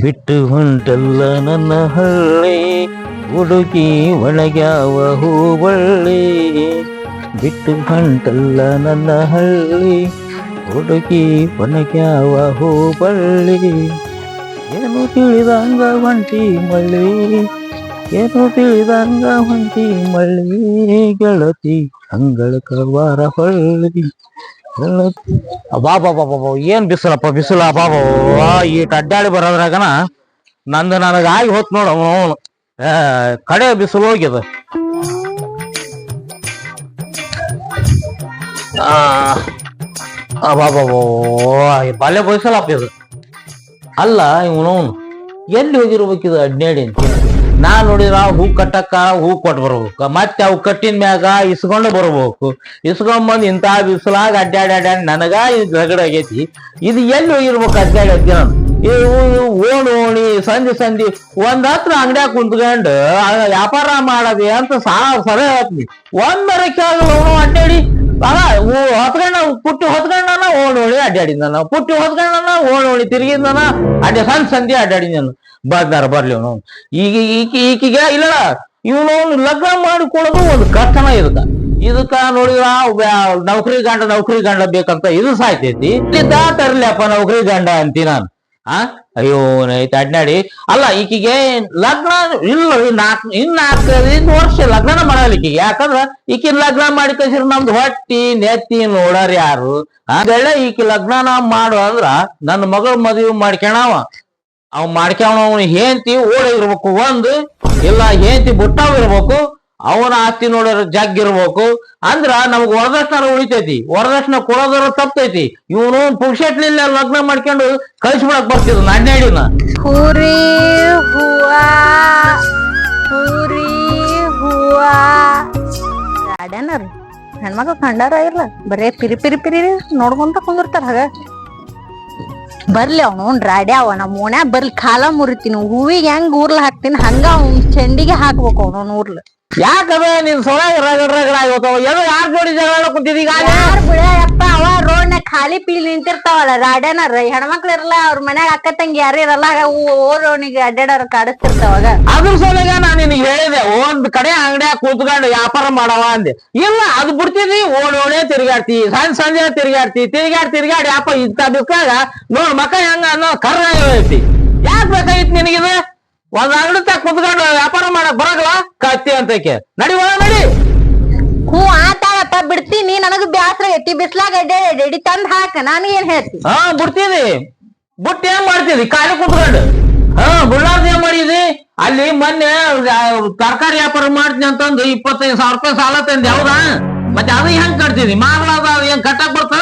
ಬಿಟ್ಟು ಹೊಂಟಲ್ಲ ನನ್ನ ಹಳ್ಳಿ ಹುಡುಗಿ ಒಳಗ್ಯಾವ ಹೂಬಳ್ಳಿ. ಬಿಟ್ಟು ಹೊಂಟಲ್ಲ ನನ್ನ ಹಳ್ಳಿ ಹುಡುಗಿ ಒಣಗ್ಯಾವ ಹೂಬಳ್ಳಿ. ಏನು ತಿಳಿದಂಗ ಹೊಂಟಿ ಮಳ್ಳಿ, ಏನು ತಿಳಿದಂಗ ಹೊಂಟಿ ಮಳ್ಳಿ. ಗೆಳತಿ ಅಂಗಳಕ ವಾರ ಹೊಳ್ಳಿ. ಅಬಾಬಾಬಾಬಾ ಏನ್ ಬಿಸಿಲಪ್ಪ ಬಿಸಿಲ ಅಬಾಬಾ. ಈಟ್ ಅಡ್ಡಾಡಿ ಬರೋದ್ರಾಗನ ನಂದು ನನಗಾಗಿ ಹೋತ್ ನೋಡ ಅವನು ಕಡೆ ಬಿಸಿಲು ಹೋಗ್ಯದ. ಅಬಾಬಾಬೋ ಬಾಲ್ಯ ಬಯಸಲಪ್ಪ ಇದು. ಅಲ್ಲ ಇವನವನು ಎಲ್ಲಿ ಹೋಗಿರ್ಬೇಕಿದು ಅಡ್ಡಾಡಿ ಅಂತ. ನಾ ನೋಡಿದ್ರ ಹೂ ಕಟ್ಟಕ್ಕ ಹೂ ಕೊಟ್ಟು ಬರ್ಬೇಕು, ಮತ್ತೆ ಅವು ಕಟ್ಟಿನ ಮ್ಯಾಗ ಇಸ್ಕೊಂಡು ಬರ್ಬೇಕು. ಇಸ್ಕೊಂಬಂದ್ ಇಂತ ಬಿಸಿಲಾಗ ಅಡ್ಡಾಡಿ ನನಗ ಇದು ರಗಡ ಆಗೈತಿ. ಇದು ಎಲ್ಲಿ ಹೋಗಿರ್ಬೇಕು ಅಡ್ಡಾಡಿ ಓಣಿ ಸಂಧಿ ಒಂದ್ ಹತ್ರ ಅಂಗಡಿಯಾಗ ಕುಂತ್ಕೊಂಡು ವ್ಯಾಪಾರ ಮಾಡದೆ ಅಂತ ಸರ ಹೇಳ್ತೀನಿ. ಒಂದರಕ್ಕೆ ಆಗಲ್ಲ ಅವನು ಅಡ್ಡಾಡಿ ಹೊತ್ಕೊಂಡ ಪುಟ್ಟಿ ಹೊತ್ಕೊಂಡನ ಓಣಿ ಅಡ್ಡಾಡಿದ, ಪುಟ್ಟಿ ಹೊತ್ಕೊಂಡನ ಓಣಿ ತಿರುಗಿದಾನ ಅಡ್ಡ ಸಂಧಿ ಅಡ್ಡಾಡಿದ. ಬರ್ಲಿ ಅವನು ಈಕಿಗೆ ಇಲ್ಲ ಇವನು ಲಗ್ನ ಮಾಡಿಕೊಳ್ಳೋದು ಒಂದು ಕಷ್ಟನ ಇದಕ್ಕ ನೋಡಿದ್ರ ನೌಕರಿ ಗಂಡ ಬೇಕಂತ ಇದು ಸಾಯ್ತೈತಿ. ಇಲ್ಲಿದ್ದ ತರ್ಲಿಯಪ್ಪ ನೌಕರಿ ಗಂಡ ಅಂತಿ ನಾನು. ಅಯ್ಯೋ ಐತಿ ಅಡ್ನಾಡಿ. ಅಲ್ಲ ಈಕಿಗೆ ಲಗ್ನ ಇಲ್ಲ, ಇನ್ನು ವರ್ಷ ಲಗ್ನ ಮಾಡಲ್ಲ ಈಕಿಗೆ. ಯಾಕಂದ್ರ ಈಕಿನ ಲಗ್ನ ಮಾಡಿ ಕಳ್ಸಿರ್ ನಮ್ದು ಹೊಟ್ಟಿ ನೆತ್ತಿ ನೋಡಾರ ಯಾರು. ಅದೆಲ್ಲ ಈಕಿ ಲಗ್ನ ಮಾಡು ಅಂದ್ರ ನನ್ನ ಮಗಳ ಮದುವೆ ಮಾಡ್ಕೊಳವ. ಅವ್ ಮಾಡ್ಕೊಳ ಹೇಂತಿ ಓಡಿರ್ಬೇಕು ಒಂದು, ಇಲ್ಲ ಹೇಂತಿ ಬುಟ್ಟಾವ್ ಇರ್ಬೇಕು, ಅವನ ಆಸ್ತಿ ನೋಡಿರ ಜಗ್ಗಿರ್ಬೇಕು. ಅಂದ್ರ ನಮಗ್ ವರದಕ್ಷಿಣ ಉಳಿತೈತಿ. ವರದಕ್ಷಿಣ ಕೊಡೋದ್ರ ತಪ್ಪೈತಿ. ಇವನು ಪುಕ್ಷಟ್ಲಿಲ್ಲ ಲಗ್ನ ಮಾಡ್ಕೊಂಡು ಕಳಿಸ್ಬಿಡಕ್ ಬರ್ತಿದ್ ನಡ್ನಾಡಿನ. ಹೂರಿ ಹೂವ ಹೂರಿ ಹೂವ ರಾಡ್ಯಾನರಿ ಹೆಣ್ಮಕ್ಳು ಕಂಡಾರ ಇಲ್ಲ, ಬರೇ ಪಿರಿ ಪಿರಿ ಪಿರಿ ನೋಡ್ಕೊಂತ ಕುಂದಿರ್ತಾರ. ಹಾಗ ಬರ್ಲಿ ಅವನು ರಾಡ್ಯಾವ ನಮ್ಮ ಓಣ್ಯಾ ಬರ್ಲಿ, ಕಾಲ ಮುರಿತೀನಿ. ಹೂವಿಗೆ ಹೆಂಗ್ ಊರ್ಲ ಹಾಕ್ತೀನಿ ಹಂಗ ಅವ್ನ ಚೆಂಡಿಗೆ ಹಾಕ್ಬೇಕು ಅವನು ಊರ್ಲ. ಯಾಕದ ನಿನ್ ಸೊಳಗ ರಗಡ ಆಗಿರ್ತಾವ. ಏನೋ ಯಾರ್ ಜೋಡಿ ಜಗಳ ಕುಂತಿದೀಗ? ಯಾರ್ ಬಿಡಪ್ಪ, ಅವ ರೋಡ್ನ ಖಾಲಿ ಪೀಲಿ ನಿಂತಿರ್ತಾವಲ್ಲ ರಾಡ್ಯಾನರ. ಹೆಣ್ಮಕ್ಳು ಇರಲ್ಲ, ಅವ್ರ ಮನ್ಯಾಗ ಅಕ್ಕ ತಂಗಿ ಯಾರು ಇರಲ್ಲ, ಓರೋನಿಗೆ ಅಡ್ಡಾಡೋರ್ ಕಾಡಿಸ್ತಿರ್ತಾವಾಗ. ಅದ್ರ ಸೊಲಗ ನಾನ್ ನಿನಗೆ ಹೇಳಿದೆ ಒಂದ್ ಕಡೆ ಅಂಗಡಿಯಾಗ ಕೂತ್ಕೊಂಡು ವ್ಯಾಪಾರ ಮಾಡವ ಅಂದೆ. ಇಲ್ಲ ಅದು ಬಿಡ್ತಿದಿ, ಓಣೆ ತಿರ್ಗಾಡ್ತಿ, ಸಂಜೆ ತಿರ್ಗಾಡಿ ಯಾಪ ಇಂತ ಬಿಕ್ಕಾಗ ನೋಡ್ ಮಕ್ಕ ಹೆಂಗ ಅನ್ನೋ ಕರ್ರ ಐತಿ. ಯಾಕೆ ಬೇಕಾಗಿತ್ತು ನಿನಗಿದ? ಒಂದ್ ಅಂಗಡಿ ತ ಕುತ್ಕೊಂಡು ವ್ಯಾಪಾರ ಮಾಡಕ್ ಬರಗಲ್ಲ ಕತ್ತಿ ಅಂತಕ್ಕೆ. ನಡಿ ನಡಿ. ಹ್ಞೂ ಆತಾಳಪ್ಪ, ಬಿಡ್ತೀನಿ. ನನಗ ಬ್ಯಾಸ್ರ ಐತಿ, ಬಿಸ್ಲಾಗ ಅಡ್ಡಿ ತಂದ್ ಹಾಕ. ನಾನು ಏನ್ ಹೇಳ್ತಿ? ಬಿಡ್ತಿದಿ. ಬುಟ್ಟಿ ಏನ್ ಮಾಡ್ತಿದಿ ಖಾಲಿ ಕುತ್ಕೊಂಡು? ಬುಳ್ಳಾರ್ದ ಏನ್ ಮಾಡಿದಿ? ಅಲ್ಲಿ ಮೊನ್ನೆ ತರಕಾರಿ ವ್ಯಾಪಾರ ಮಾಡ್ತೀನಿ ಅಂತಂದು 25,000 ರೂಪಾಯಿ ಸಾಲ ತಂದೆ. ಹೌದಾ? ಮತ್ತೆ ಅದು ಹೆಂಗ್ ಕಟ್ತಿದಿ? ಮಾರ್ಲಾದ ಹೆಂಗ್ ಕಟ್ಟಕ್ ಬರ್ತ?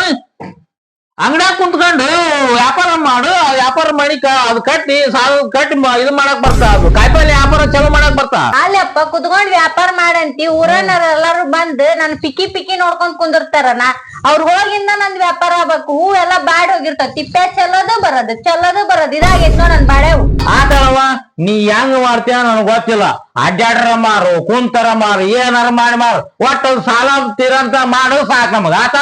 ಅಂಗಡಿಯಾಗ ಕುಂತ್ಕೊಂಡು ವ್ಯಾಪಾರ ಮಾಡು, ವ್ಯಾಪಾರ ಮಾಡಿ ಅದು ಕಟ್ಟಿ ಸಾಲ ಕಟ್ಟಿ ಇದು ಮಾಡಕ್ ಬರ್ತಾ. ಅದು ಕಾಯಿಪಲ್ಲೆ ವ್ಯಾಪಾರ ಚಲೋ ಮಾಡಕ್ ಬರ್ತಾ. ಅಲ್ಲಪ್ಪ ಕುತ್ಕೊಂಡ್ ವ್ಯಾಪಾರ ಮಾಡಂತಿ. ಊರನ್ನರ ಎಲ್ಲಾರು ಬಂದ್ ನನ್ ಪಿಕ್ಕಿ ನೋಡ್ಕೊಂಡ್ ಕುಂದಿರ್ತಾರ. ಅವ್ರ ಹೋಗಿಂದ ನಂದ್ ವ್ಯಾಪಾರ ಆಗ್ಬೇಕು. ಹೂ ಎಲ್ಲಾ ಬಾಡ್ ಹೋಗಿರ್ತಾವ, ತಿಪ್ಪೆ ಚೆಲ್ಲೋದು ಬರೋದು ಇದಾಗೈತ್ ನೋ ನನ್ ಬಾಳೆವು. ಆತಳವ ನೀ ಹೆಂಗ್ ಮಾಡ್ತೀಯ ನನಗ್ ಗೊತ್ತಿಲ್ಲ. ಅಡ್ಡಾಡ್ರ ಮಾರು, ಕುಂತರ ಮಾರು, ಏನಾರ ಮಾಡಿ ಮಾರು, ಒಟ್ಟು ಸಾಲ ತೀರಂತ ಮಾಡು ಸಾಕ್ ನಮಗ. ಆತ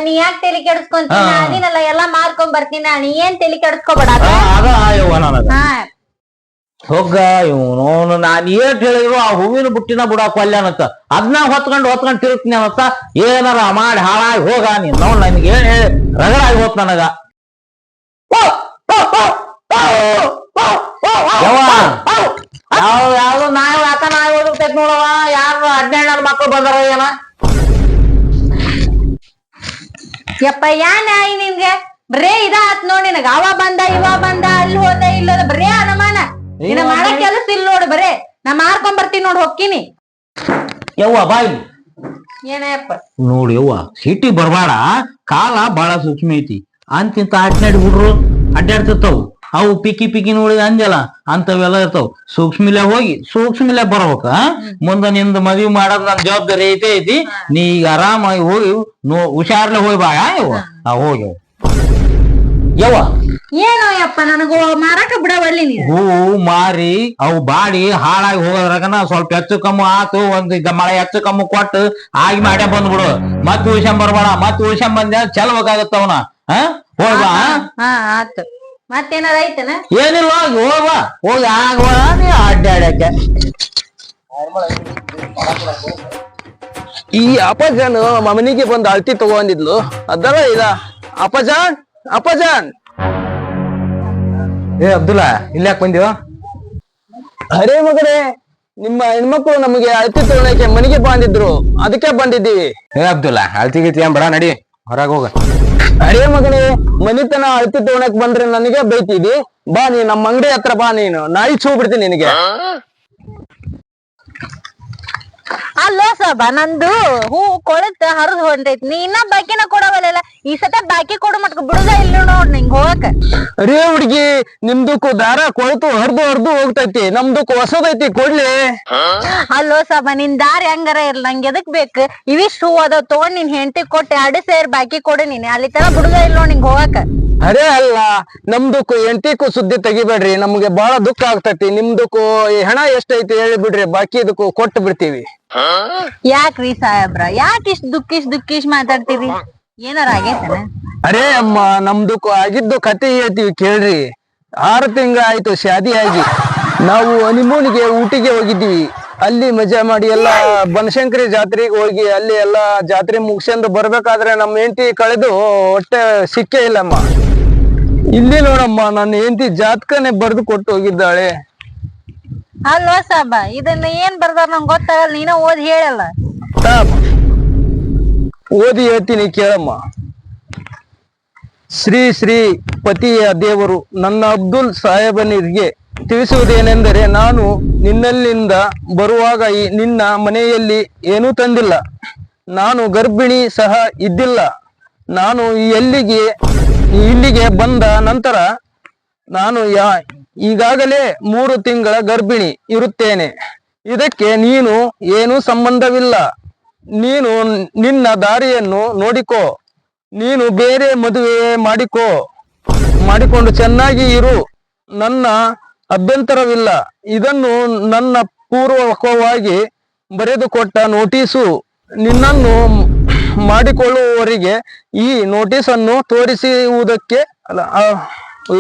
ನೀ ಯಾಕೆ ತಲೆ ಕೆಡಿಸ್ಕೊಂತೀನಿ? ನಾನಿನಲ್ಲ ಎಲ್ಲಾ ಮಾರ್ಕೊಂಡ್ ಬರ್ತೀನಿ. ನೀ ಏನ್ ತಲೆ ಕೆಡಿಸ್ಕೊಬೇಡ. ಅದ ಅಯ್ಯವ ನನಗ ಹೋಗ ಇವನು ನಾನ್ ಏಟ್ ಹೇಳಿದ್ರು ಆ ಹೂವಿನ ಬುಟ್ಟಿನ ಬಿಡಾಕ ಅಲ್ಲನತ್ತ. ಅದನ್ನ ಹೊತ್ಕೊಂಡ್ ತಿರುಗ್ತೀನಿ ಅನ್ನತ್ತ. ಏನಾರ ಮಾಡಿ ಹಾಳಾಗಿ ಹೋಗ ನೀನ್ ನೋಡ್. ನನ್ಗೆ ಏನ್ ಹೇಳಿ ರಗಡಾಗಿ ಹೋತ್ ನನಗ. ಯಾವ್ದು ನಾಯಿ ಆತ ನಾಯಿ ಓದಿರ್ತೈತಿ ನೋಡವ. ಯಾರು 12 ಮಕ್ಳು ಬಂದಾರ ಏನ? ಯಪ್ಪ ಯಾ ನಾಯಿ ನಿನ್ಗೆ? ಬರೇ ಇದ ಆತ್ ನೋಡ್ ನಿನಗ. ಅವ ಬಂದ ಇವ ಬಂದ, ಅಲ್ಲಿ ಹೋದ ಇಲ್ಲೋದ, ಬರೇ ಅನುಮಾನ. ನಿನ್ನ ಮಾಡಕ್ ಕೆಲಸ ಇಲ್ಲ ನೋಡು. ಬರೇ ನಾ ಮಾರ್ಕೊಂಡ್ ಬರ್ತೀನಿ ನೋಡ್, ಹೊಕ್ಕಿನಿ. ಯವ್ವ ಬಾಯಿ ಏನಪ್ಪ ನೋಡಿ ಯವ್ವ, ಸಿಟಿ ಬರ್ಬೇಡ. ಕಾಲ ಬಾಳ ಸೂಕ್ಷ್ಮ ಐತಿ. ಅಂತಿಂತ ಅಡ್ನಾಡಿ ಹುಡ್ರು ಅಡ್ಡಾಡ್ತಿರ್ತಾವ. ಅವು ಪಿಕ್ಕಿ ನೋಡಿ ಅಂದೆಲ್ಲ ಅಂತವೆಲ್ಲ ಇರ್ತಾವ. ಸೂಕ್ಷ್ಮಿಲೆ ಬರ್ಬೇಕ. ಮುಂದ ನಿಂದ ಮದ್ವಿ ಮಾಡೋದ್ ನನ್ ಜವಾಬ್ದಾರಿ ಐತಿ. ನೀ ಈಗ ಆರಾಮಾಗಿ ಹೋಗಿ ಹುಷಾರ್ಲೆ ಹೋಗಿ ಬಾ. ಯವ್ವ ಹೋಗಿ ಯವ್ವ. ಏನೋ ಯಪ್ಪ ನನಗ ಮಾರಾಕ ಬಿಡವಲ್ಲಿ ನೀ. ಹೂ ಮಾರಿ ಅವು ಬಾಡಿ ಹಾಳಾಗಿ ಹೋಗೋದ್ರಾಗನ ಸ್ವಲ್ಪ ಹೆಚ್ಚು ಕಮ್ಮು ಆತು. ಒಂದ್ ಮಳೆ ಹೆಚ್ಚು ಕಮ್ಮು ಕೊಟ್ಟು ಆಗಿ ಮಾಡ್ಯ ಬಂದ್ಬಿಡು. ಮತ್ ಉಳ್ಸ್ಕೊಂಡ್ ಬರ್ಬೇಡ. ಮತ್ ಉಳ್ಸ್ಕೊಂಡ್ ಬಂದ ಚಲೋಕಾಗತ್ತವನ. ಹೋಗ್ಬಾ. ಆತು. ಮತ್ತೇನಾರ ಐತನ? ಏನಿಲ್ಲ ಹೋಗಿ ಆಗುವ ನೀ ಅಡ್ಡಾಡಕ್ಕೆ. ಈ ಅಪ್ಪಜಾನ್ ಮಮನಿಗೆ ಬಂದು ಅಳ್ತಿ ತಗೊಂಡಿದ್ಲು ಅದಲ್ಲ ಇಲ್ಲ. ಅಪ್ಪಜಾನ್ ಏ ಅಬ್ದುಲ್ಲಾ ಇಲ್ಲಿ ಯಾಕೆ ಬಂದಿವ? ಅರೇ ಮಗನೇ, ನಿಮ್ಮ ಹೆಣ್ಮಕ್ಳು ನಮಗೆ ಅಳ್ತಿ ತಗೊಳಕ್ಕೆ ಮನೆಗೆ ಬಂದಿದ್ರು, ಅದಕ್ಕೆ ಬಂದಿದ್ದೀವಿ. ಏ ಅಬ್ದುಲ್ಲಾ ಅಳ್ತಿ ಗೀತಿ ಏನ್ ಬೇಡ, ನಡಿ ಹೊರಗೆ ಹೋಗ. ಅರೇ ಮಗನೇ, ಮನಿತನ ಅಳ್ತಿ ತಗೊಳಕ್ ಬಂದ್ರೆ ನನಗೆ ಬೈತಿದಿ. ಬಾ ನೀ ನಮ್ಮ ಅಂಗಡಿ ಹತ್ರ ಬಾ, ನೀನು ನಾಯಿ ಚೂ ಬಿಡ್ತೀನಿ ನಿನಗೆ. ಅಲ್ಲೋ ಸಾಬ, ನಂದು ಹೂ ಕೊಳತ್ ಹರಿದು ಹೊಂಟೈತಿ. ನೀ ಇನ್ನ ಬಾಕಿನ ಕೊಡವಲ್ಲ. ಈ ಸತ ಬಾಕಿ ಕೊಡು ಮಟ್ಕ ಬಿಡುದ ಇಲ್ಲ ನೋಡ್ ನಿಂಗ್ ಹೋಗಕ. ಅರೇ ಹುಡ್ಗಿ, ನಿಮ್ದಕ್ಕೂ ದಾರ ಕೊಳತು ಹರ್ದು ಹೋಗ್ತೈತಿ, ನಮ್ದಕ್ಕೂ ಹೊಸದೈತಿ, ಕೊಡ್ಲಿ. ಅಲ್ಲೋ ಸಾಬ, ನಿನ್ ದಾರಿ ಹೆಂಗಾರ ಇರ್ಲ, ನಂಗೆ ಎದಕ್ ಬೇಕು? ಇವಿಷ್ಟು ಹೂ ಅದಾವ್ ತಗೊಂಡ್ ನಿನ್ ಹೆಂಡತಿ ಕೊಟ್ಟೆ 2 ಸೇರ್ ಬಾಕಿ ಕೊಡು. ನೀನ್ ಅಲ್ಲಿ ತರ ಬಿಡುದ ಇಲ್ಲ ನೋಡ್ ನಿಂಗ್ ಹೋಗಕ. ಅರೇ ಅಲ್ಲ, ನಮ್ದಕ್ಕೂ ಎಂಟಿಕ್ಕೂ ಸುದ್ದಿ ತೆಗಿಬೇಡ್ರಿ, ನಮ್ಗೆ ಬಹಳ ದುಃಖ ಆಗ್ತೈತಿ. ನಿಮ್ದಕ್ಕೂ ಹೆಣ ಎಷ್ಟೈತಿ ಹೇಳಿ ಬಿಡ್ರಿ, ಬಾಕಿ ಇದಕ್ಕೂ ಕೊಟ್ಟು ಬಿಡ್ತೀವಿ. ಯಾಕ್ರಿ ಸಾಹೇಬ್ರ, ಯಾಕೆ ಇಷ್ಟ ದುಃಖಿಶ್ ಮಾತಾಡ್ತೀರಿ? ಏನಾರ ಆಗೈತನ? ಅರೇ ಅಮ್ಮ, ನಮ್ದಕ್ಕೂ ಆಗಿದ್ದು ಕತೆ ಹೇಳ್ತೀವಿ ಕೇಳ್ರಿ. 6 ತಿಂಗಳ ಆಯ್ತು ಶಾದಿ ಆಗಿ. ನಾವು ಹನಿಮೂನಿಗೆ ಊಟಿಗೆ ಹೋಗಿದ್ದೀವಿ. ಅಲ್ಲಿ ಮಜಾ ಮಾಡಿ ಎಲ್ಲ ಬನಶಂಕರಿ ಜಾತ್ರೆಗೆ ಹೋಗಿ ಅಲ್ಲಿ ಎಲ್ಲಾ ಜಾತ್ರೆ ಮುಗಿಸ್ಕೊಂಡು ಬರ್ಬೇಕಾದ್ರೆ ನಮ್ಮ ಹೆಂಡತಿ ಕಳೆದು ಹೊಟ್ಟೆ ಸಿಕ್ಕೇ ಇಲ್ಲಮ್ಮ. ಇಲ್ಲಿ ನೋಡಮ್ಮ, ನನ್ನ ಹೆಂಡತಿ ಜಾತಕನೇ ಬರೆದು ಕೊಟ್ಟು ಹೋಗಿದ್ದಾಳೆ. ಅಲ್ವಾ ಸಾಬ, ಇದನ್ನ ಏನ್ ಬರ್ದಾರ ನಂಗೆ ಗೊತ್ತಾಗಲ್ಲ, ನೀನ ಓದಿ ಹೇಳಲ್ಲ. ಓದಿ ಹೇಳ್ತೀನಿ ಕೇಳಮ್ಮ. ಶ್ರೀ ಪತಿಯ ದೇವರು ನನ್ನ ಅಬ್ದುಲ್ ಸಾಹೇಬನಿಗೆ ತಿಳಿಸುವುದೇನೆಂದರೆ, ನಾನು ನಿನ್ನಲ್ಲಿಂದ ಬರುವಾಗ ನಿನ್ನ ಮನೆಯಲ್ಲಿ ಏನೂ ತಂದಿಲ್ಲ. ನಾನು ಗರ್ಭಿಣಿ ಸಹ ಇದ್ದಿಲ್ಲ. ನಾನು ಇಲ್ಲಿಗೆ ಬಂದ ನಂತರ ನಾನು ಈಗಾಗಲೇ 3 ತಿಂಗಳ ಗರ್ಭಿಣಿ ಇರುತ್ತೇನೆ. ಇದಕ್ಕೆ ನೀನು ಏನೂ ಸಂಬಂಧವಿಲ್ಲ. ನೀನು ನಿನ್ನ ದಾರಿಯನ್ನು ನೋಡಿಕೋ. ನೀನು ಬೇರೆ ಮದುವೆ ಮಾಡಿಕೊಂಡು ಚೆನ್ನಾಗಿ ಇರು. ನನ್ನ ಅಭ್ಯಂತರವಿಲ್ಲ. ಇದನ್ನು ನನ್ನ ಪೂರ್ವಕವಾಗಿ ಬರೆದುಕೊಟ್ಟ ನೋಟಿಸು. ನಿನ್ನನ್ನು ಮಾಡಿಕೊಳ್ಳುವವರಿಗೆ ಈ ನೋಟಿಸನ್ನು ತೋರಿಸುವುದಕ್ಕೆ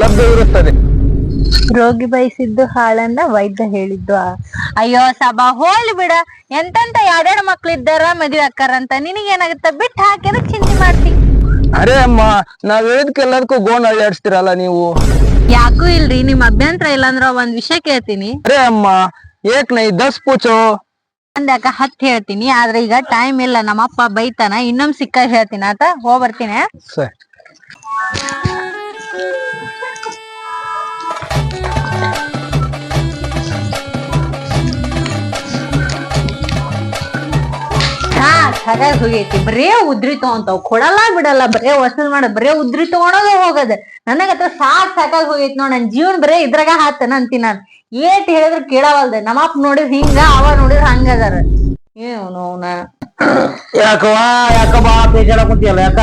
ಲಭ್ಯವಿರುತ್ತದೆ. ರೋಗಿ ಬಯಸಿದ್ದು ಹಾಳಂದ ವೈದ್ಯ ಹೇಳಿದ್ದು. ಅಯ್ಯೋ ಸಾಬಾ, ಹೋಗ್ಲಿ ಬಿಡ. ಎಂತೆಂತ 2 ಮಕ್ಳಿದ್ದಾರ ಮದ್ವೆ ಅಕ್ಕಾರಂತ, ನಿನಗೇನಾಗುತ್ತ? ಬಿಟ್ಟು ಹಾಕಿದ ಚಿಂತೆ ಮಾಡ್ತಿ. ಅರೇ ಅಮ್ಮ, ನಾವ್ ಹೇಳಿದ್ಕೆಲ್ಲದಕ್ಕೂ ಗೋಣ್ ಅಳ್ಳಾಡ್ಸ್ತಿರಲ್ಲ ನೀವು. ಯಾಕೂ ಇಲ್ರಿ, ನಿಮ್ ಅಭ್ಯಂತರ ಇಲ್ಲಾಂದ್ರ ಒಂದ್ ವಿಷಯ ಕೇಳ್ತೀನಿ. ಅರೇ ಅಮ್ಮ, ಏಕ್ ನೈ 10 ಪೂಚೋ. ಅಂದ್ಯಾಕ 10 ಹೇಳ್ತೀನಿ, ಆದ್ರೆ ಈಗ ಟೈಮ್ ಇಲ್ಲ, ನಮ್ಮಪ್ಪ ಬೈತಾನ. ಇನ್ನೊಮ್ಮೆ ಸಿಕ್ಕಾಗ ಹೇಳ್ತೀನಿ ಆತ. ಬರ್ತೀನಿ. ಸರಿ. ಹಾಗಾಗಿ ಹೋಗೈತಿ. ಬರೇ ಉದ್ರಿ ತಗೊಂತಾವ್, ಕೊಡಲ್ಲ ಬಿಡಲ್ಲ, ಬರೇ ವಸೂಲ್ ಮಾಡೋದ್, ಬರೇ ಉದ್ರಿ ತಗೊಳೋದ ಹೋಗದ. ನನಗತ್ರ ಸಾಕಾಗಿ ಹೋಗೈತಿ ನೋಡ್. ನನ್ ಜೀವನ್ ಬರೇ ಇದ್ರಾಗ ಹಾತನ ಅಂತೀನಿ ನಾನ್. ಏಟ್ ಹೇಳಿದ್ರು ಕೇಳವಲ್ದೆ. ನಮ್ಮಪ್ಪ ನೋಡಿದ್ರ ಹಿಂಗ, ಅವ ನೋಡಿದ್ರ ಹಂಗ ಅದಾರ. ಯಾಕವ್ವ ಬೇಜಾರ ಕುಂತಿಯಲ್ಲ? ಯಾಕ?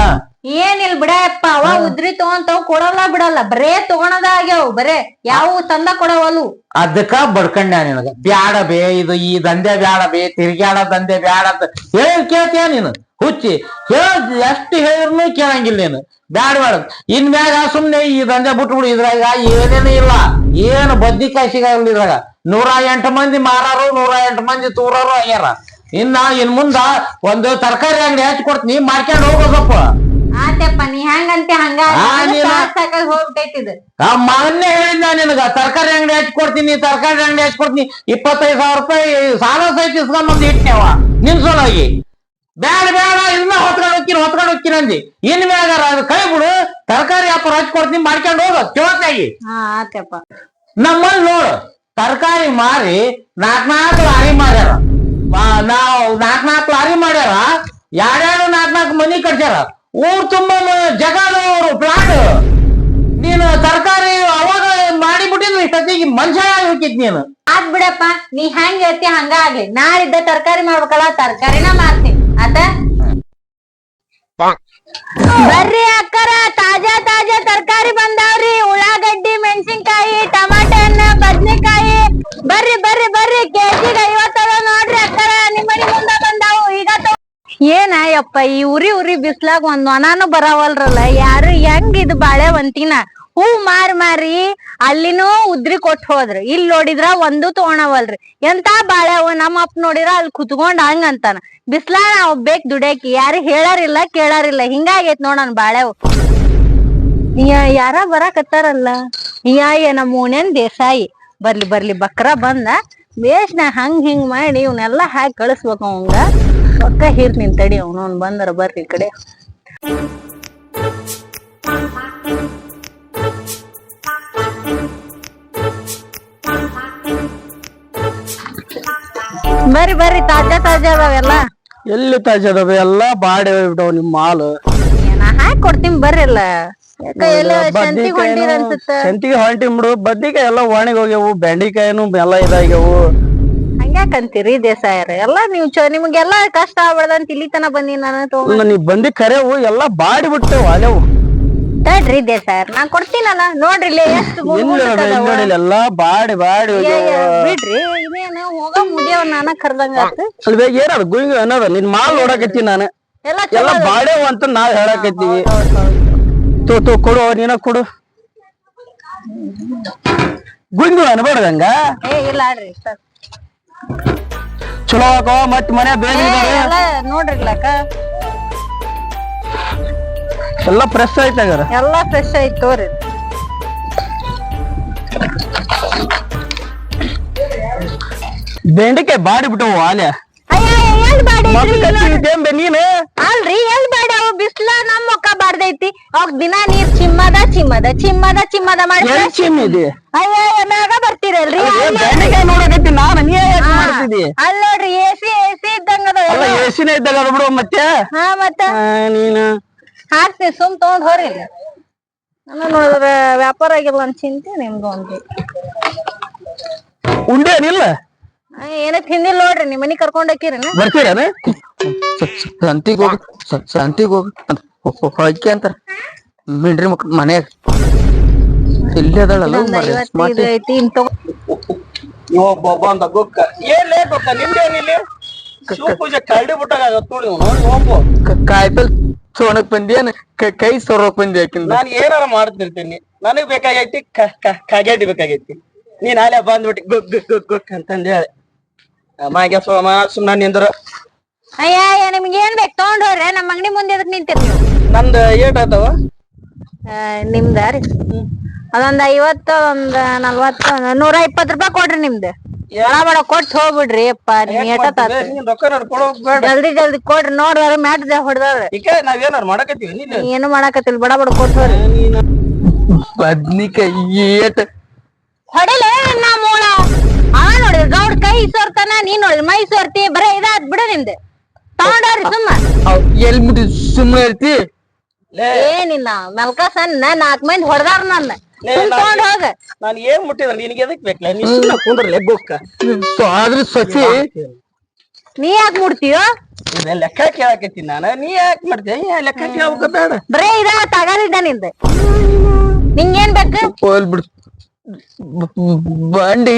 ಏನಿಲ್ ಬಿಡಪ್ಪ, ಅವ ಉದ್ರಿ ತಗೊಂತಾವ್, ಕೊಡಲ್ಲ ಬಿಡಲ್ಲ, ಬರೇ ತಗೊಳದ ಆಗ್ಯಾವ. ಬರೇ ಯಾವ ತಂದ ಕೊಡವಲ್ಲು. ಅದಕ್ಕ ಬಡ್ಕಂಡ ನಿನಗ ಬ್ಯಾಡ ಬೇ, ಇದು ಈ ದಂಧೆ ಬ್ಯಾಡ ಬೇ, ತಿರ್ಗ್ಯಾಡ ದಂಧೆ ಬ್ಯಾಡ ಅಂತ ಹೇಳಿ ಕೇಳ್ತೀಯ ನೀನು? ಹುಚ್ಚಿ ಎಷ್ಟು ಹೇಳಿರ್ನು ಕೇಳಂಗಿಲ್ಲ ನೀನು. ಬ್ಯಾಡ ಇನ್ಮ್ಯಾಗ ಸುಮ್ನೆ ಈ ದಂಧೆ ಬಿಟ್ಬಿಡು. ಇದ್ರಾಗ ಏನೇನು ಇಲ್ಲ, ಏನು ಬದ್ನಿಕಾಯಿ ಸಿಗಲ್ಲ ಇದ್ರಾಗ. 108 ಮಂದಿ ಮಾರಾರು, 108 ಮಂದಿ ತೂರಾರು ಆಗ್ಯಾರ. ಇನ್ ಮುಂದ ಒಂದು ತರಕಾರಿ ಅಂಗಡಿ ಹಚ್ಚಿ ಕೊಡ್ತೀನಿ, ಮಾಡ್ಕೊಂಡು ಹೋಗೋದಪ್ಪ. ಆತಪ್ಪ, ನೀ ಹೆಂಗಂತೆ ಹಂಗ ಹೋಗ್ಬಿಟ್ಟೈತಿದ್. ಮೊನ್ನೆ ಹೇಳಿದ್ನ ನಿನಗ, ತರಕಾರಿ ಅಂಗಡಿ ಹಚ್ಕೊಡ್ತೀನಿ 25,000 ರೂಪಾಯಿ ಸಾಲ ಸಹಿತ ಇಸ್ಕೊಂಡ್ ಇಟ್ಟೆವ ನಿನ್ ಸಲುವಾಗಿ. ಬ್ಯಾಡ ಇದನ್ನ ಹೊತ್ಕೊಂಡ್ ಹೋಗ್ತೀನಿ ಅಂದಿ. ಇನ್ ಮ್ಯಾಗಾರ ಅದು ಕೈ ಬಿಡು, ತರಕಾರಿ ವ್ಯಾಪಾರ ಹಚ್ಕೊಡ್ತೀನಿ, ಮಾಡ್ಕೊಂಡು ಹೋಗ ಚೋತಾಗಿ. ಆತಪ್ಪ, ನಮ್ಮಲ್ಲಿ ನೋಡು, ತರಕಾರಿ ಮಾರಿ 4 ಲಾರಿ ಮಾಡ್ಯಾರ. ನಾವು 4 ಲಾರಿ ಮಾಡ್ಯಾರ. 2 ಮನಿ ಕಟ್ಸ್ಯಾರ. ಊರ್ ತುಂಬ ಜಗದವರು ಪ್ಲಾಟ್. ನೀನು ತರಕಾರಿ ಅವಾಗ ಮಾಡಿಬಿಟ್ಟಿದ್ರು, ಇಷ್ಟೊತ್ತಿಗೆ ಮನುಷ್ಯ ಹೋಗಿದ್ ನೀನು. ಆತ್ ಬಿಡಪ್ಪ, ನೀ ಹೆಂಗ್ ಹೇಳ್ತಿ ಹಂಗ ಆಗ್ಲಿ. ನಾಳಿದ್ದ ತರಕಾರಿ ಮಾಡ್ಬೇಕಲ್ಲ, ತರಕಾರಿನ ಮಾಡ್ತೀನಿ ಆತ. ಬರ್ರಿ ಅಕ್ಕರ, ತಾಜಾ ತರಕಾರಿ ಬಂದಾವ್ರಿ. ಉಳ್ಳಾಗಡ್ಡಿ, ಮೆಣಸಿನ್ಕಾಯಿ, ಟಮಾಟೆ ಹಣ್ಣು, ಬದ್ನಿಕಾಯಿ. ಬರ್ರಿ ಕೆಜಿಗೆ 50 ನೋಡ್ರಿ ಅಕ್ಕರ, ನಿಮ್ ಮನಿ ಮುಂದ ಬಂದಾವು. ಈಗ ಏನ ಯಪ್ಪ, ಈ ಉರಿ ಬಿಸ್ಲಾಗ ಒಂದ್ ಒನಾನು ಬರಾವಲ್ರಲ್ಲ. ಯಾರು ಹೆಂಗ್ ಇದು ಬಾಳೆ ಒಂತಿನ ಹೂ ಮಾರಿ ಅಲ್ಲಿನೂ ಉದ್ರಿ ಕೊಟ್ಟು ಹೋದ್ರಿ ಇಲ್ಲಿ ನೋಡಿದ್ರ ಒಂದು ತಗೊಳವಲ್ರಿ ಎಂತ ಬಾಳೆವು ನಮ್ಮ ಅಪ್ಪ ನೋಡಿದ್ರ ಅಲ್ಲಿ ಕುತ್ಕೊಂಡ್ ಹಂಗ ಅಂತಾನ ಬಿಸ್ಲಾ ನಾವ್ ಬೇಕ್ ದುಡ್ಯಾಕಿ ಯಾರು ಹೇಳಾರಿಲ್ಲ ಕೇಳಾರಿಲ್ಲ ಹಿಂಗಾಗೈತ್ ನೋಡನ್ ಬಾಳೆವು ಯಾರ ಬರಾಕತ್ತಾರಲ್ಲ ನಮ್ಮ ಓಣ್ಯನ್ ದೇಸಾಯಿ ಬರ್ಲಿ ಬಕ್ರ ಬಂದ ಬೇಸ್ನ ಹಂಗ್ ಹಿಂಗ್ ಮಾಡಿ ಇವ್ನೆಲ್ಲಾ ಹಾಕಿ ಕಳಿಸ್ಬೇಕು ಅವಂಗ ಪಕ್ಕ ಹೀರ್ ನಿಂತಡಿ ಅವನು ಬಂದರ ಬರ್ರಿ ಈ ಕಡೆ ಬರ್ರಿ ತಾಜಾ ಅದಾವೆಲ್ಲ ಎಲ್ಲಿ ತಾಜಾ ಅದಾವ ಎಲ್ಲಾ ಬಾಡಿ ಹೋಗ್ಬಿಟ್ಟವ್ ನಿಮ್ ಮಾಲು ನಾ ಹಾಕಿ ಕೊಡ್ತೀನಿ ಬರ್ರಿಲ್ಲ ಯಾಕ ಎಲ್ಲ ಸಂತಿಗ್ ಹೊಂಟಿರ ಅನ್ಸುತ್ತ ಸಂತಿಗೆ ಹೊಂಟಿ ಬಿಡು ಬದ್ನಿಕಾಯಿ ಎಲ್ಲ ಒಣಗಿ ಹೋಗ್ಯಾವು ಬೆಂಡಿಕಾಯಿನು ಎಲ್ಲ ಇದಾಗ್ಯಾವು ಹಂಗ್ಯಾಕಂತೀರಿ ದೇಸಾಯರ ಎಲ್ಲಾ ನೀವು ನಿಮ್ಗೆಲ್ಲಾ ಕಷ್ಟ ಆಗ್ಬಾರ್ದಂತ ಇಲ್ಲಿ ತನ ಬಂದಿ ನಾನು ತಗೊಂಡ್ ನೀವ್ ಬಂದಿ ಕರೆವು ಎಲ್ಲಾ ಬಾಡಿ ಬಿಟ್ಟವು ಅಲೆವು ತಡ್ರಿ ದೇಸಾಯರ್ ನಾ ಕೊಡ್ತೀನಲ್ಲ ನೋಡ್ರಿ ಇಲ್ಲಿ ಎಷ್ಟು ಎಲ್ಲಾ ಬಾಡಿ ಬಿಡ್ರಿ ಇದೇನು ಹೋಗ ಮುಡಿಯವ್ ನಾನ ಕರ್ದಂಗ ಅಲ್ವೇ ಏನದ ಗುಂಗಿ ಅನ್ನೋದ ನಿನ್ ಮಾಲ್ ನೋಡಕತ್ತಿ ನಾನು ಎಲ್ಲ ಬಾಡೆವು ಅಂತ ನಾವ್ ಹೇಳಕತ್ತೀವಿ ತೋ ಕೊಡು ನೀನ ಕೊಡು ಗುಂಗಿ ಅನ್ಬೇಡ್ದಂಗ ಇಲ್ಲ ಆಡ್ರಿ ಚಲೋ ಹಾಕೋ ಮತ್ ಮನೆ ಬೇರೆ ನೋಡ್ರಿಲ್ಲಕ್ಕ ಎಲ್ಲ ಫ್ರೆಶ್ ಆಯ್ತಾಗಾರ ಎಲ್ಲಾ ಫ್ರೆಶ್ ಆಯ್ತು ತೋರಿ ಬೆಂಡಿಕಾಯಿ ಬಾಡಿ ಬಿಟ್ಟವು ಆಲೆ ನೀನು ಅಲ್ರಿ ಎಲ್ ಬೇಡ ಅವ್ ಬಿಸ್ಲ ನಮ್ ಮೊಕ್ಕ ಬಾಡ್ದೈತಿ ಅವ್ ದಿನ ನೀರ್ ಚಿಮ್ಮದ ಮಾಡಿ ಚಿಮ್ಮಿದೆ ಮ್ಯಾಗ ಬರ್ತೀರಲ್ರಿ ಬೆಂಡಿಕಾಯಿ ನೋಡಕತ್ತಿ ನಾನು ನೀ ಯಾಕೆ ಮಾಡ್ತಿದ್ದಿ ಅಲ್ ನೋಡ್ರಿ ಎಸಿ ಇದ್ದಂಗ ಎಸಿನ ಇದ್ದಾಗ ಅದ ಬಿಡು ಮತ್ತೆ ಹಾ ಮತ್ತ ನೀನು ಹಾಕ್ತೀನಿ ಸುಮ್ ತಗೊಂಡ್ ಹೋರಿ ನಾನು ನೋಡಿದ್ರ ವ್ಯಾಪಾರ ಆಗಿಲ್ಲ ಅಂತ ಚಿಂತೆ ನಿಮ್ದು ಒಂದು ಉಂಡೇನಿಲ್ಲ ಏನ ತಿಂದಿಲ್ಲ ನೋಡ್ರಿ ನಿಮ್ ಮನಿ ಕರ್ಕೊಂಡ್ ಹೋಗಿರೇನ ಬರ್ತೀರೇನ ಸಂತಿಗ್ ಹೋಗಿ ಹೊಯ್ಕೆ ಅಂತಾರ ಮಿಂಡ್ರಿ ಮಕ್ಳು ಮನ್ಯಾಗ ಇಲ್ಲಿ ಅದಳಲ್ಲ ಐತಿ ಕಾಯ್ಪಲ್ ಸೋಣಕ್ ಬಂದಿಯನ್ ಕೈ ಸೊರಕ್ ಬಂದಿ ಯಾಕಿಂದ ನಾನ್ ಏನಾರ ಮಾಡ್ತಿರ್ತೀನಿ ನನಗ್ ಬೇಕಾಗೈತಿ ಕಾಗೇಟಿ ಬೇಕಾಗೈತಿ ನೀನ್ ಅಲ್ಲೇ ಬಂದ್ಬಿಟ್ಟು ಗುಕ್ ಅಂತಂದ ಹೇಳಿ ಮಾಗೆ ಸುಮ್ನ ನಿಂದ್ರ ಅಯ್ಯ ನಿಮ್ಗೆ ಏನ್ ಬೇಕು ತಗೊಂಡ್ ಹೋಗ್ರಿ ನಮ್ಮ ಅಂಗಡಿ ಮುಂದೆ ಎದಕ್ ನಿಂತಿರಿ ನೀವು ನಂದ್ ಏಟ್ ಆತಾವ ನಿಮ್ದ ರೀ ಅದೊಂದ್ 50 ಒಂದ್ 40 120 ರೂಪಾಯಿ ಕೊಡ್ರಿ ನಿಮ್ದು ಬಡ ಕೊಟ್ಟು ಹೋಗ್ಬಿಡ್ರಿ ಅಪ್ಪ ಜಲ್ದಿ ಕೊಡ್ರಿ ನೋಡ್ರಿ ಮ್ಯಾಟ್ ಹೊಡ್ದಾರ ಈಗ ನಾವೇನಾರ ಮಾಡಕತ್ತೀವಿ ಏನು ಮಾಡಕತ್ತಿಲ್ಲ ಬಡ ಕೊಟ್ಟು ಹೋಗ್ರಿ ಬದ್ನಿಕಾಯಿ ಹೊಡಿಲೆ ನಾ ಮೂಳ ನೋಡ್ರಿ ಗೌಡ್ ಕೈ ಸೋರ್ತಾನ ನೀನ್ ನೋಡ್ರಿ ಮೈ ಸೋರ್ತಿ ಬರೇ ಇದಾದ್ ಬಿಡ ನಿಮ್ದು ತಗೊಂಡ್ರಿ ಸುಮ್ಮ ಎಲ್ ಬಿಟ್ಟು ಸುಮ್ಮನೆ ಇರ್ತಿ ಏನಿಲ್ಲ ಮೆಲ್ಕ ಸಣ್ಣ 4 ಮಂದಿ ಹೊಡ್ದಾರ ನನ್ನ ತಗೊಂಡ್ ಹೋಗ ನಾನ್ ಏನ್ ಮುಟ್ಟಿದ್ರ ನಿನಗೆ ಎದಕ್ ಬೇಕಲ್ಲ ನೀ ಸುಮ್ಮನೆ ಕುಂಡ್ರಲ್ಲ ಗೋಕ್ಕ ಆದ್ರೆ ಸ್ವಚ್ಛ ನೀ ಯಾಕೆ ಮುಡ್ತೀಯೋ ಲೆಕ್ಕ ಕೇಳಕತ್ತೀನಿ ನಾನು ನೀ ಯಾಕೆ ಮಾಡ್ತೀಯ ಲೆಕ್ಕ ಕೇಳಬೇಕ ಬೇಡ ಬರೇ ಇದ ತಗಲಿದ್ದ ನಿಂದ ನಿಂಗೇನ್ ಬೇಕು ಹೋಲ್ ಬಿಡು ಬಂಡಿ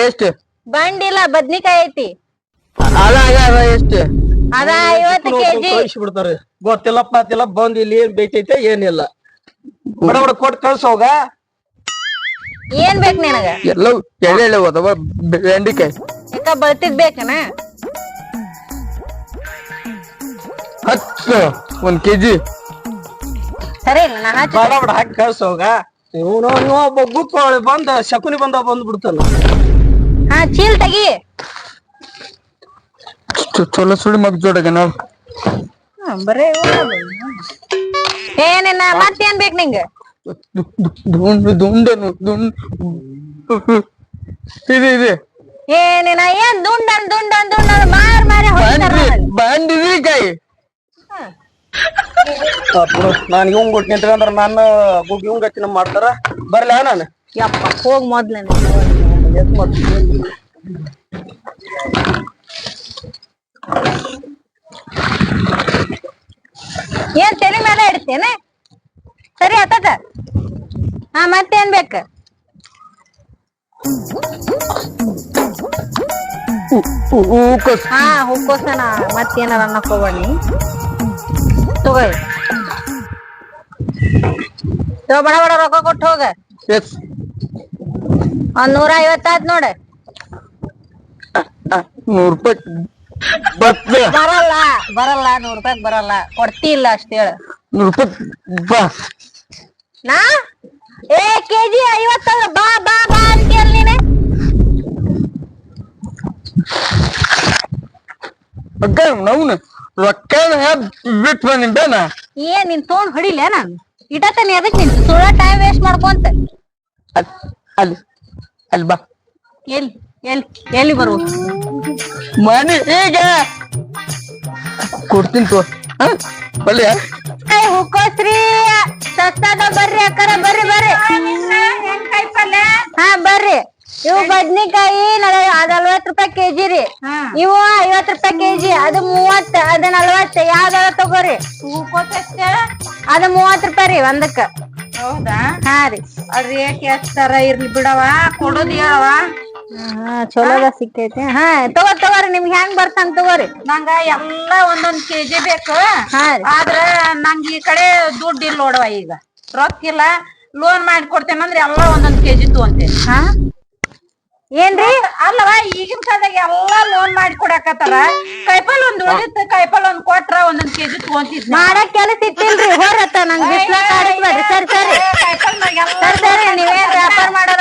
ಎಷ್ಟು ಬಂಡಿಲ್ಲ ಬದ್ನಿಕಾಯಿ ಐತಿ ಅದ ಎಷ್ಟು ಅದ 50 ಕೆಜಿ ಬಿಡ್ತಾರೆ ಗೊತ್ತಿಲ್ಲ ಪಾತಿಲ್ಲ ಬಂದ್ ಇಲ್ಲಿ ಏನ್ ಬೇಕೈತೆ ಏನಿಲ್ಲ ಬಡ ಕೊಟ್ಟು ಕಳ್ಸೋಗ ಏನ್ ಬೇಕು ನಿನಗ ಎಲ್ಲ ಎಳೆ ಹೋದವ ಬೆಂಡಿಕಾಯಿ ಯಾಕ ಬಳ್ತಿದ್ ಬೇಕನ 10 1 ಕೆಜಿ ಸರಿ ನಾ ಬಡ ಬಡ ಹಾಕಿ ಕಳ್ಸೋಗ ಇವನು ಒಬ್ಬ ಗುಪ್ಪಳಿ ಬಂದ ಶಕುನಿ ಬಂದ್ ಬಿಡ್ತಾನ ಹಾ ಚೀಲ್ ತೆಗಿ ಚಲೋ ಸುಳಿ ಮಗ್ ಜೋಡಗ ನಾವು ಬರೇ ಏನಿನ್ನ ಮತ್ತೇನ್ ಬೇಕು ನಿಂಗ ದುಂಡನು ಇದೆ ಏನಿನ ಏನ್ ದುಂಡನ್ ಮಾರಿ ಬಂಡಿಕಾಯಿ ನಾನ್ ಇವಂಗ್ ಕೊಟ್ಟು ನಿಂತ್ಕೊಂಡ್ರ ನಾನು ಇವಂಗ್ ಹಚ್ಚಿನ ಮಾಡ್ತಾರ ಬರ್ಲ ನಾನು ಯಪ್ಪ ಹೋಗ್ ಮೊದ್ಲ ಏನ್ ತಲೆ ಮೇಲೆ ಇಡ್ತೇನೆ ಸರಿ ಆತದ ಹಾ ಮತ್ತೇನ್ ಬೇಕ ಹಾ ಹೂಕೋಸನ ಮತ್ತೇನಾರ ಅನ್ನಕ್ ಹೋಗ್ಬಣ್ಣಿ ತಗೋ ಬಡ ಬಡ ರೊಕ್ಕ ಕೊಟ್ಟು ಹೋಗ ಎಸ್ ಒಂದ್ 150 ಆತ್ ನೋಡ 100 ರೂಪಾಯಿ ಬರ್ತದೆ. ಬರಲ್ಲ ಬರಲ್ಲ 100 ರೂಪಾಯಿ ಬರಲ್ಲ ಕೊಡ್ತಿ ಇಲ್ಲ ಅಷ್ಟ ಹೇಳ 100 ರೂಪಾಯಿ ಬಾ. ನಾ ಕೆಜಿ 50 ಬಾ ಬಾ ಬಾ ಅಂತೀಯಲ್ಲ ನೀನೆ ಅಕ್ಕ ನವ್ನ ರೊಕ್ಕ ಬಿಟ್ಟು ಬಂದಿದ್ದೇನ ಏನ್ ನಿನ್ ತೊಗೊಂಡ್ ಹೊಡಿಲ ನಾನು ಇಟತನ ಎದಕ್ ನಿಂತು ಸುಳ್ಳ ಟೈಮ್ ವೇಸ್ಟ್ ಮಾಡ್ಕೊಂತ ಅಲ್ಲಿ ಅಲ್ಲಿ ಬಾ ಎಲ್ಲಿ ಎಲ್ಲಿ ಎಲ್ಲಿ ಬರುವ ಮನೆ ಈಗ ಕೊಡ್ತೀನಿ ತೋ ಬಲ್ಯ ಹೂಕೋಸ್ರಿ ಸಸ್ತದ ಬರ್ರಿ ಅಕ್ಕರ ಬರ್ರಿ ಬರ್ರಿ ಹಾ ಬರ್ರಿ ಇವು ಬದ್ನಿಕಾಯಿ 40 ರೂಪಾಯಿ ಕೆಜಿ ರೀ ಇವು 50 ರೂಪಾಯಿ ಕೆಜಿ ಅದು 30 ಅದು 40 ಯಾವ್ದಾರ ತಗೋರಿ ಅದು 30 ರೂಪಾಯಿ ರೀ ಒಂದಕ್ಕ ಹೌದಾ ಹಾ ರೀ ರೇಟ್ ಎಷ್ಟಾರ ಇರ್ಲಿ ಬಿಡವ ಕೊಡೋದ್ ಹೇಳವ ಚಲೋದ ಸಿಕ್ಕೈತಿ ಹಾ ತಗೋರಿ ನಿಮ್ಗೆ ಹೆಂಗ್ ಬರ್ತಾನ ತಗೋರಿ ನಂಗ ಎಲ್ಲಾ ಒಂದೊಂದ್ ಕೆಜಿ ಬೇಕು ಹಾ ರೀ ಆದ್ರ ನಂಗ ಈ ಕಡೆ ದುಡ್ಡು ಇಲ್ಲ ನೋಡವ ಈಗ ರೊಕ್ಕ ಇಲ್ಲ ಲೋನ್ ಮಾಡಿ ಕೊಡ್ತೇನಂದ್ರ ಎಲ್ಲಾ ಒಂದೊಂದ್ ಕೆಜಿ ತಗೊಂತೇನೆ ಹಾ ಏನ್ರಿ ಅಲ್ಲವ ಈಗಿನ ಕಾಲದಾಗ ಎಲ್ಲಾ ಲೋನ್ ಮಾಡಿ ಕೊಡಕತ್ತಾರ ಕೈಪಲ್ ಒಂದ್ ಉಳಿದಿತ್ತು ಕೈಪಲ್ ಒಂದ್ ಕೊಟ್ರ ಒಂದೊಂದ್ ಕೆಜಿ ತಗೊಂತಿದ್ ಮಾಡಕ್ ಕೆಲಸ ಇಟ್ಟಿಲ್ರಿ ಹೊರತ್ತ ನಂಗ್ ಬಿಸ್ಲಾಗ ಆಡಿಸ್ಬೇಡ್ರಿ ಸರಿ ಸರಿ ಕೈಪಲ್ ಸರಿ ಸರಿ ನೀವೇನ್ ವ್ಯಾಪಾರ ಮಾಡೋ